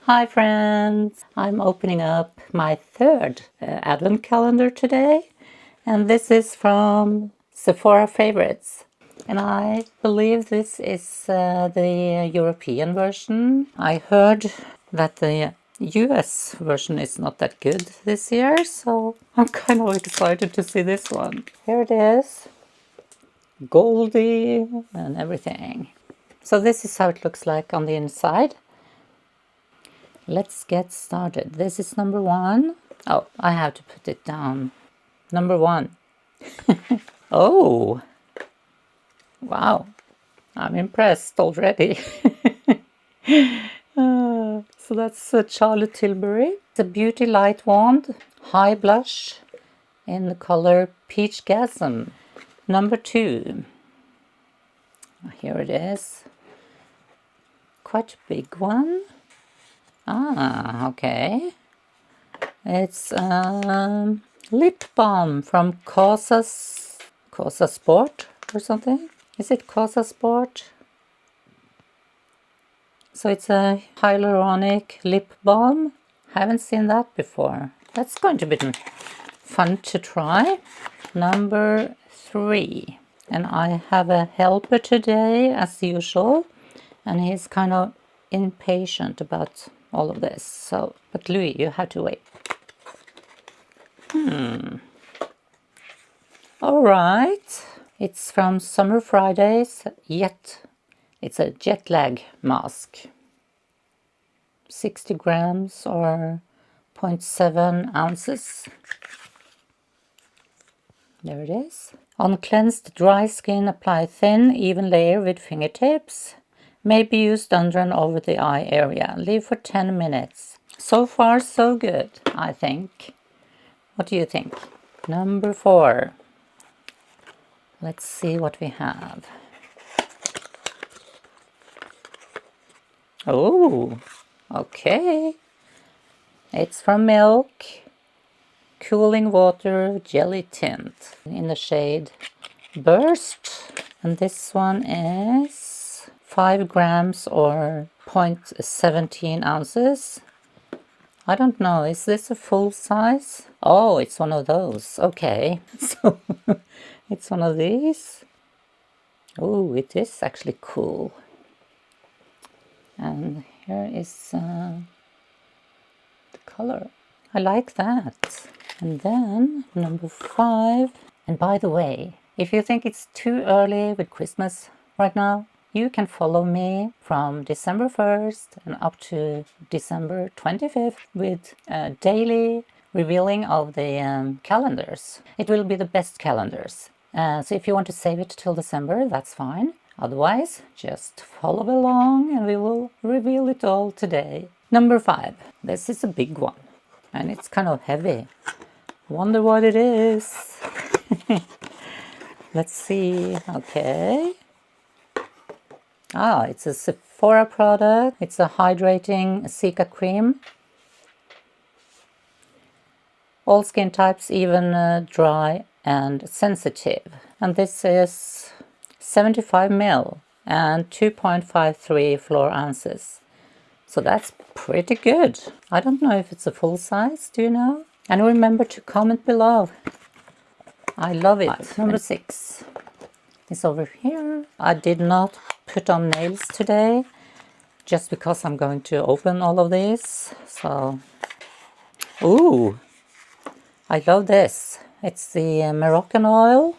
Hi friends! I'm opening up my third advent calendar today, and this is from Sephora Favorites. And I believe this is the European version. I heard that the US version is not that good this year, so I'm kind of excited to see this one. Here it is, goldy and everything. So this is how it looks like on the inside. Let's get started. This is number one. Oh, I have to put it down. Number one. Oh, wow. I'm impressed already. So that's Charlotte Tilbury. It's a beauty light wand, high blush in the color Peach Gasm. Number two. Here it is. Quite a big one. Ah, okay. It's lip balm from Cosa Sport or something. Is it Cosa Sport? So it's a hyaluronic lip balm. Haven't seen that before. That's going to be fun to try. Number three. And I have a helper today as usual. And he's kind of impatient about all of this. So, but Louis, you have to wait. All right. It's from Summer Fridays, yet it's a jet lag mask. 60 grams or 0.7 ounces. There it is. On cleansed dry skin, apply thin, even layer with fingertips. May be used under and over the eye area. Leave for 10 minutes. So far, so good, I think. What do you think? Number four. Let's see what we have. Oh, okay. It's from Milk. Cooling Water Jelly Tint in the shade Burst. And this one is 5 grams or 0.17 ounces. I don't know, is this a full size? Oh, it's one of those. Okay, so it's one of these. Oh, it is actually cool. And here is the color. I like that. And then number five. And by the way, if you think it's too early with Christmas right now, you can follow me from December 1st and up to December 25th with a daily revealing of the calendars. It will be the best calendars. So if you want to save it till December, that's fine. Otherwise, just follow along and we will reveal it all today. Number five. This is a big one and it's kind of heavy. Wonder what it is. Let's see. Okay. Ah, it's a Sephora product. It's a hydrating Cica cream. All skin types, even dry and sensitive. And this is 75 ml and 2.53 floor ounces. So that's pretty good. I don't know if it's a full size, do you know? And remember to comment below. I love it. Number six is over here. I did not put on nails today just because I'm going to open all of these. So, ooh, I love this. It's the Moroccan oil.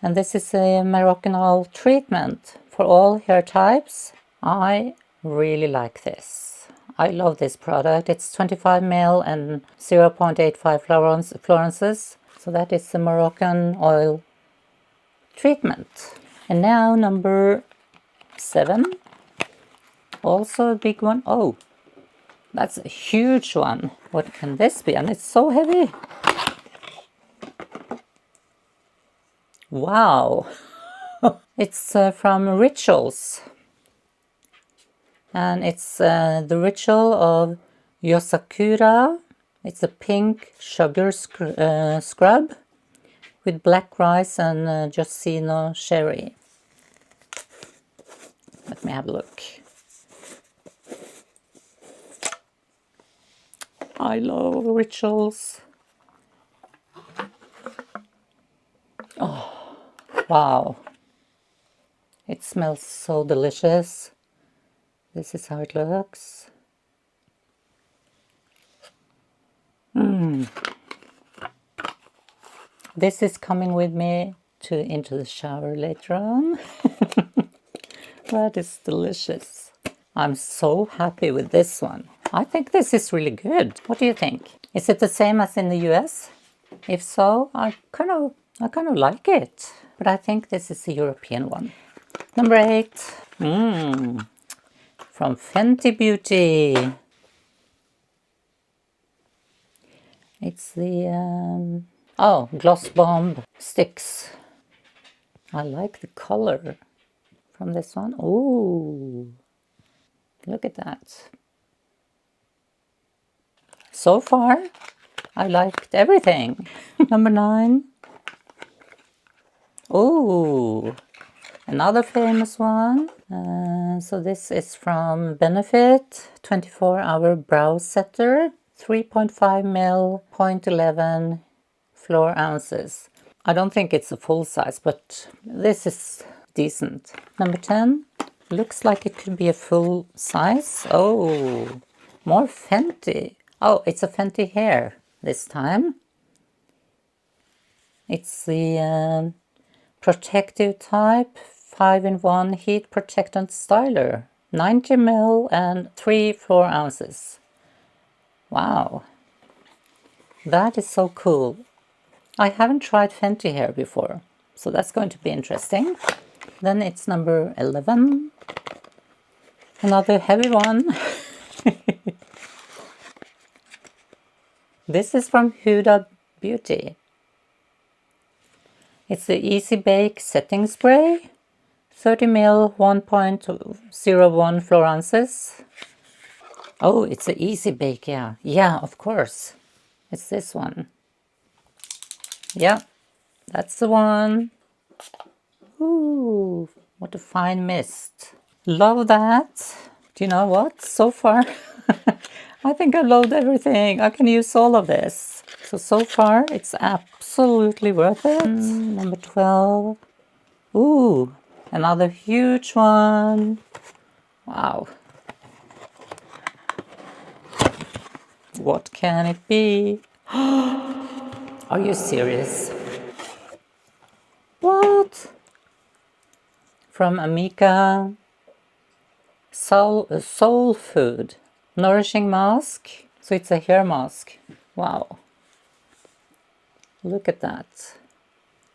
And this is a Moroccan oil treatment for all hair types. I really like this. I love this product. It's 25 ml and 0.85 florences. So that is the Moroccan oil treatment. And now number seven. Also a big one. Oh, that's a huge one. What can this be? And it's so heavy. Wow. It's from Rituals. And it's the Ritual of Yosakura. It's a pink sugar scrub with black rice and Josino sherry. Let me have a look. I love rituals. Oh, wow. It smells so delicious. This is how it looks. This is coming with me into the shower later on. That is delicious. I'm so happy with this one. I think this is really good. What do you think? Is it the same as in the US? If so, I kind of like it. But I think this is a European one. Number 8. From Fenty Beauty. It's the Gloss Bomb Sticks. I like the color from this one. Ooh, look at that. So far, I liked everything. Number 9. Ooh, another famous one. So this is from Benefit 24-hour brow setter, 3.5 ml, 0.11 floor ounces. I don't think it's a full size, but this is decent. Number 10, looks like it could be a full size. Oh, more Fenty. Oh, it's a Fenty hair this time. It's the protective type 5-in-1 heat protectant styler, 90 ml and 3 floor ounces. Wow, that is so cool. I haven't tried Fenty hair before, so that's going to be interesting. Then it's number 11, another heavy one. This is from Huda Beauty. It's the Easy Bake Setting Spray, 30 ml, 1.01 floor ounces. Oh, it's the Easy Bake, yeah. Yeah, of course. It's this one. Yeah, that's the one. Ooh, what a fine mist. Love that. Do you know what? So far, I think I loved everything. I can use all of this. So far, it's absolutely worth it. Number 12. Ooh, another huge one. Wow. What can it be? Are you serious? What? From Amika. Soul Food. Nourishing mask. So it's a hair mask. Wow. Look at that.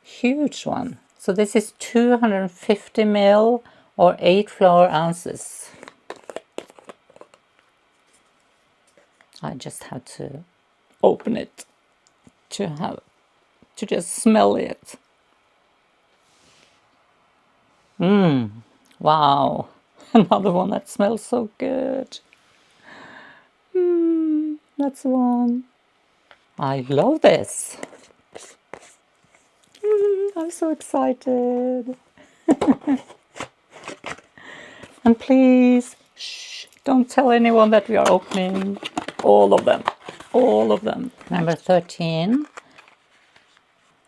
Huge one. So this is 250 ml or 8 floor ounces. I just had to open it to just smell it. Wow. Another one that smells so good. That's one. I love this. I'm so excited. And please, shh, don't tell anyone that we are opening all of them. All of them. Number 13.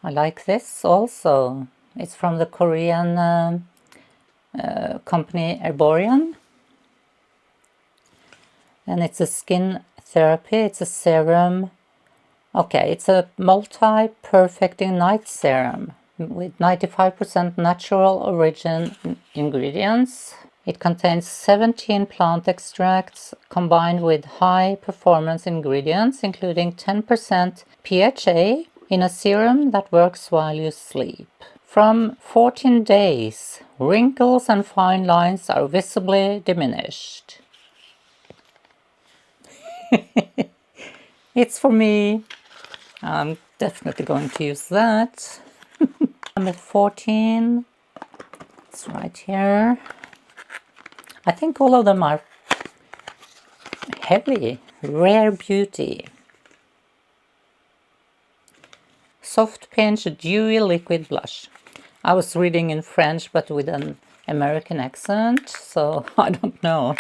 I like this also. It's from the Korean company Herborian. And it's a skin therapy. It's a serum. Okay, it's a multi-perfecting night serum with 95% natural origin ingredients. It contains 17 plant extracts combined with high-performance ingredients, including 10% PHA in a serum that works while you sleep. From 14 days, wrinkles and fine lines are visibly diminished. It's for me. I'm definitely going to use that. Number 14. It's right here. I think all of them are heavy. Rare Beauty. Soft Pinch Dewy Liquid Blush. I was reading in French but with an American accent, so I don't know.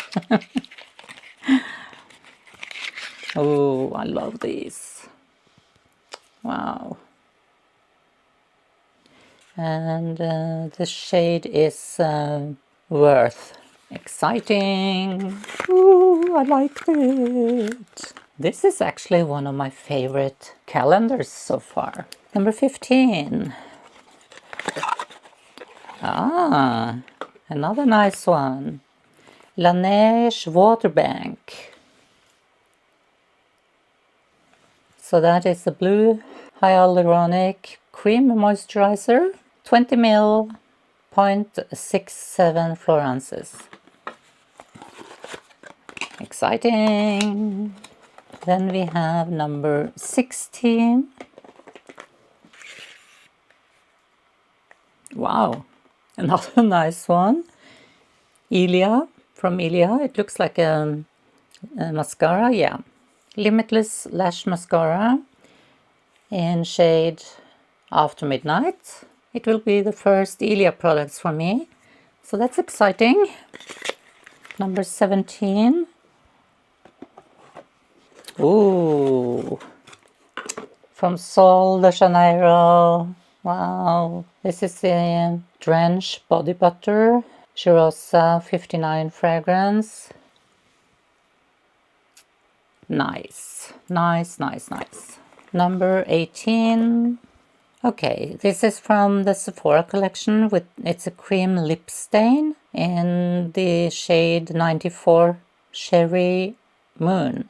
Oh, I love these. Wow. And the shade is Worth. Exciting. Ooh, I like it. This is actually one of my favorite calendars so far. Number 15. Ah, another nice one. Laneige Water Bank. So that is the blue hyaluronic cream moisturizer. 20 ml, 0.67 fluorances. Exciting. Then we have number 16. Wow, another nice one. Ilia, from Ilia. It looks like a mascara, yeah. Limitless Lash Mascara in shade After Midnight. It will be the first Ilia products for me, so that's exciting. Number 17. Ooh, from Sol de Janeiro. Wow, this is the Drench Body Butter Cheirosa 59 fragrance. Nice, nice, nice, nice. Number 18. Okay, this is from the Sephora collection. It's a cream lip stain in the shade 94 Cherry Moon.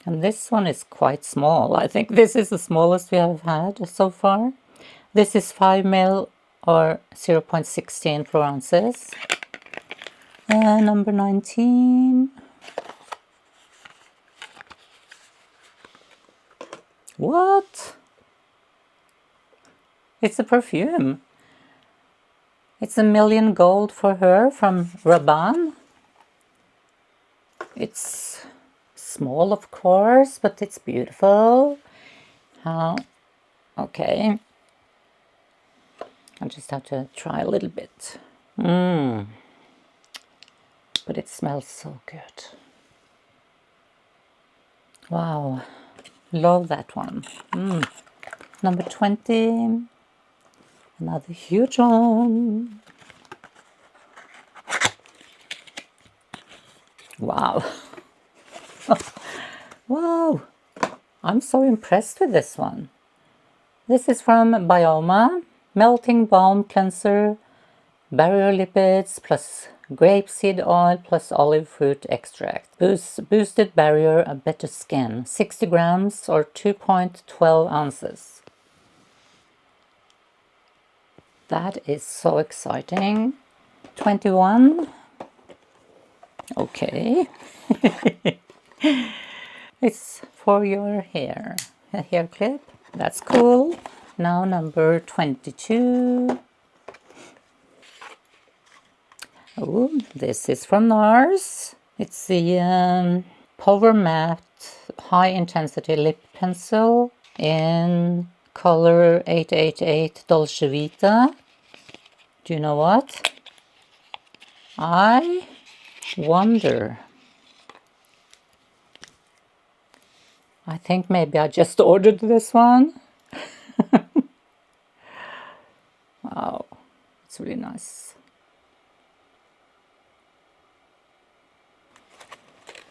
And this one is quite small. I think this is the smallest we have had so far. This is 5 ml or 0.16 fluorances. And number 19. What? It's a perfume. It's a Million Gold for Her from Rabanne. It's small, of course, but it's beautiful. How? Okay. I just have to try a little bit. But it smells so good. Wow. Love that one. Number 20. Another huge one. Wow. Wow. I'm so impressed with this one. This is from Bioma. Melting Balm Cleanser, Barrier Lipids plus grapeseed oil plus olive fruit extract. Boosted barrier, a better skin. 60 grams or 2.12 ounces. That is so exciting. 21. Okay. It's for your hair. A hair clip. That's cool. Now number 22. Oh, this is from NARS. It's the Power Matte High Intensity Lip Pencil in color 888 Dolce Vita. Do you know what? I wonder. I think maybe I just ordered this one. Wow, it's really nice.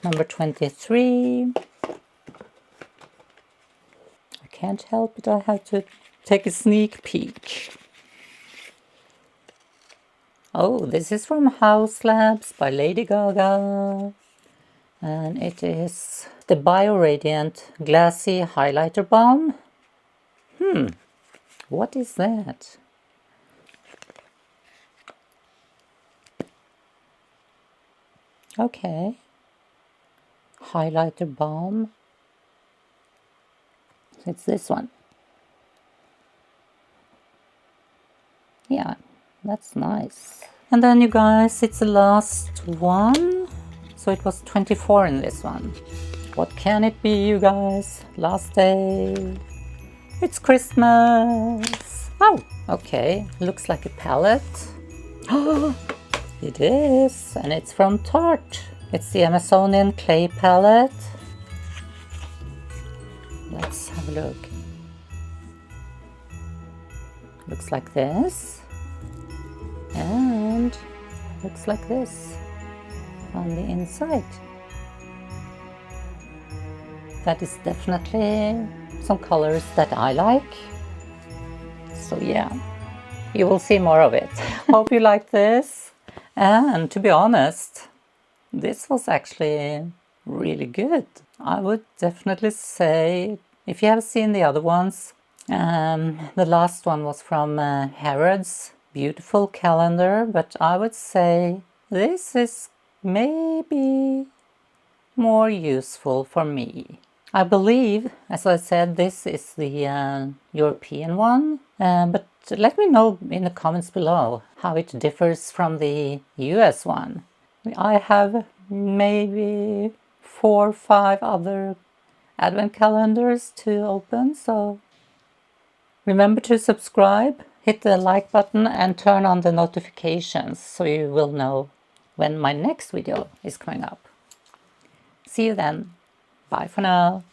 Number 23. I can't help it, I have to take a sneak peek. Oh, this is from House Labs by Lady Gaga. And it is the BioRadiant Glassy Highlighter Balm. What is that? Okay. Highlighter balm. It's this one. Yeah, that's nice. And then you guys, it's the last one. So it was 24 in this one. What can it be, you guys? Last day. It's Christmas. Oh, okay. Looks like a palette. Oh, it is. And it's from Tarte. It's the Amazonian clay palette. Let's have a look. Looks like this. And looks like this on the inside. That is definitely some colors that I like. So yeah, you will see more of it. Hope you like this. And to be honest, this was actually really good. I would definitely say, if you have seen the other ones, the last one was from Harrods beautiful calendar, but I would say this is maybe more useful for me. I believe, as I said, this is the European one, but let me know in the comments below how it differs from the US one. I have maybe 4 or 5 other advent calendars to open, so remember to subscribe, hit the like button and turn on the notifications so you will know when my next video is coming up. See you then. Bye for now.